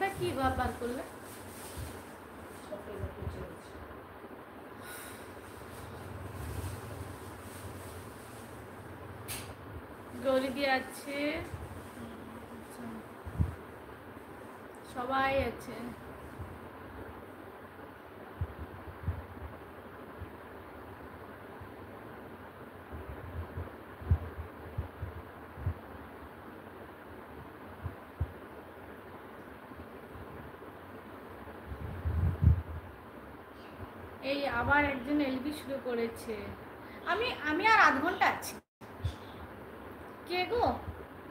ওটা কি বার করলে? গৌরীদি আছে, সবাই আছে। এই আবার একজন এলবি শুরু করেছে। আমি আর আধ ঘন্টা আছি। কে গো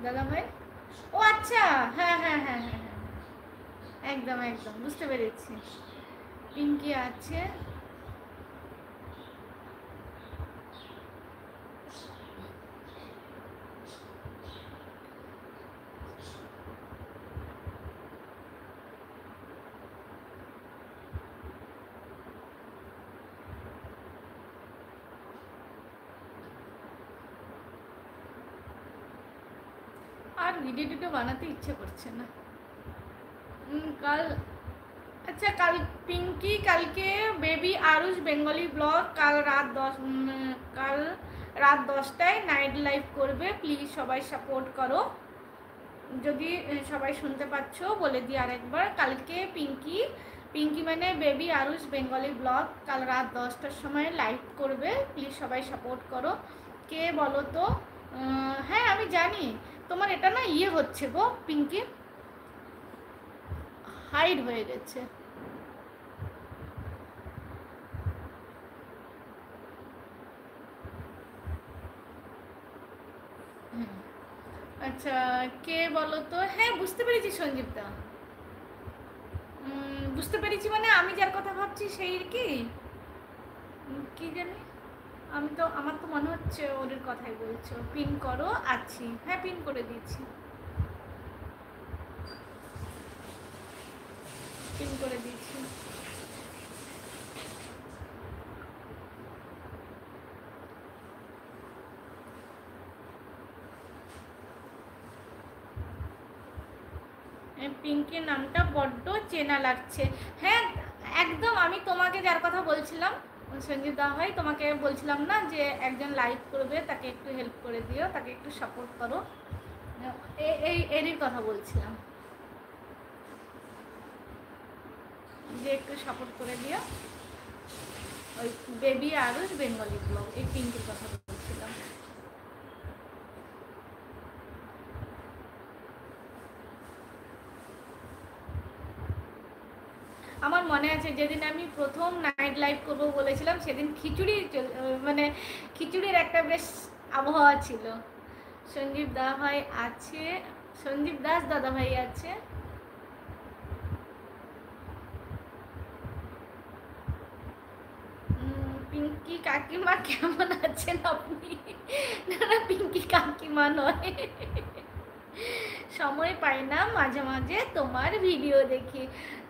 দাদা ভাই? ও আচ্ছা, হ্যাঁ হ্যাঁ হ্যাঁ হ্যাঁ হ্যাঁ, একদম একদম বুঝতে পেরেছি। পিঙ্কি আছে। আর ভিডিও টিডিও বানাতে ইচ্ছে করছে না। কাল, আচ্ছা কাল পিঙ্কি, কালকে বেবি আরুষ বেঙ্গলি ব্লগ কাল রাত 10টায় নাইট লাইভ করবে। প্লিজ সবাই সাপোর্ট করো। যদি সবাই শুনতে পাচ্ছ বলে দিই আরেকবার, কালকে পিঙ্কি মানে বেবি আরুষ বেঙ্গলি ব্লগ কাল রাত 10টার সময় লাইভ করবে। প্লিজ সবাই সাপোর্ট করো। কে বলো তো? হ্যাঁ আমি জানি তোমার এটা না ইয়ে হচ্ছে গো পিঙ্কি, হাইড হয়ে গেছে। আচ্ছা কে বলো তো? হ্যাঁ বুঝতে পেরেছি সঞ্জীবদা, বুঝতে পেরেছি। মানে আমি যার কথা ভাবছি সেই কি কি জানি, আমার তো মনে হচ্ছে ওর কথাই বলছো। পিন করো, আছি, হ্যাঁ পিন করে দিয়েছি, পিন করে দিয়েছি। পিঙ্কির নামটা বড্ড চেনা লাগছে। হ্যাঁ একদম, আমি তোমাকে যার কথা বলছিলাম সঞ্জীব দা ভাই, তোমাকে বলছিলাম না যে একজন লাইভ করবে, তাকে একটু হেল্প করে দিও, তাকে একটু সাপোর্ট করো, এরই কথা বলছিলাম যে একটু সাপোর্ট করে দিও। ওই বেবি আরুষ বেঙ্গলি ব্লগ, এই পিঙ্কির কথা বলছিলাম। আমার মনে আছে যেদিন আমি প্রথম নাইট লাইভ করবো বলেছিলাম, সেদিন মানে খিচুড়ির একটা বেশ আবহাওয়া ছিল। সঞ্জীব দা ভাই আছে, সঞ্জীব দাস দাদা ভাই আছে। পিঙ্কি কাকিমা কেমন আছেন আপনি? না পিঙ্কি কাকিমা নয়, সময় পাই না মাঝে মাঝে তোমার ভিডিও দেখি।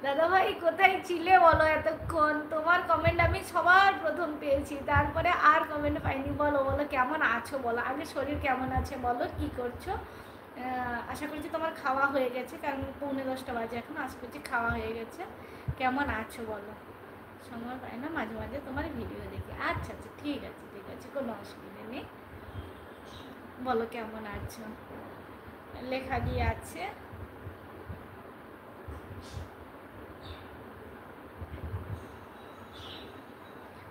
দাদা ভাই কোথায় ছিলে বলো এতক্ষণ? তোমার কমেন্ট আমি সবার প্রথম পেয়েছি, তারপরে আর কমেন্ট পাইনি। বলো বলো কেমন আছো বলো, আগে শরীর কেমন আছে বলো, কি করছো? আশা করছি তোমার খাওয়া হয়ে গেছে, কারণ 9:45 বাজে এখন, আশা করছি খাওয়া হয়ে গেছে। কেমন আছো বলো? সময় পাই না মাঝে মাঝে তোমার ভিডিও দেখি। আচ্ছা আচ্ছা ঠিক আছে ঠিক আছে, কোনো অসুবিধা নেই। বলো কেমন আছো? লেখা দিয়ে আছে।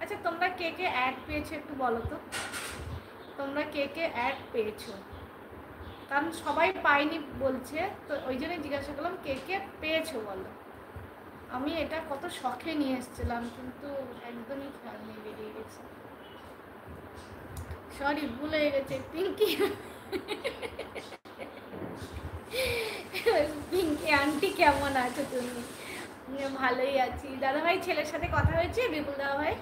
আচ্ছা তোমরা কে কে অ্যাড পেয়েছো একটু বলো তো, তোমরা কে কে অ্যাড পেয়েছো? কারণ সবাই পাইনি বলছে, তো ওই জন্যই জিজ্ঞাসা করলাম কে কে পেয়েছো বলো। আমি এটা কত শখে নিয়ে এসেছিলাম, কিন্তু একদমই খেয়াল নেই, বেরিয়ে গেছে। সরি ভুল হয়ে গেছে। পিঙ্কি পিঙ্কি আন্টি কেমন আছো তুমি? ভালোই আছি। দাদাভাই ছেলের সাথে কথা হয়েছে, বিপুল দাদাভাই?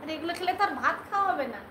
আর এগুলো খেলে তো আর ভাত খাওয়া হবে না।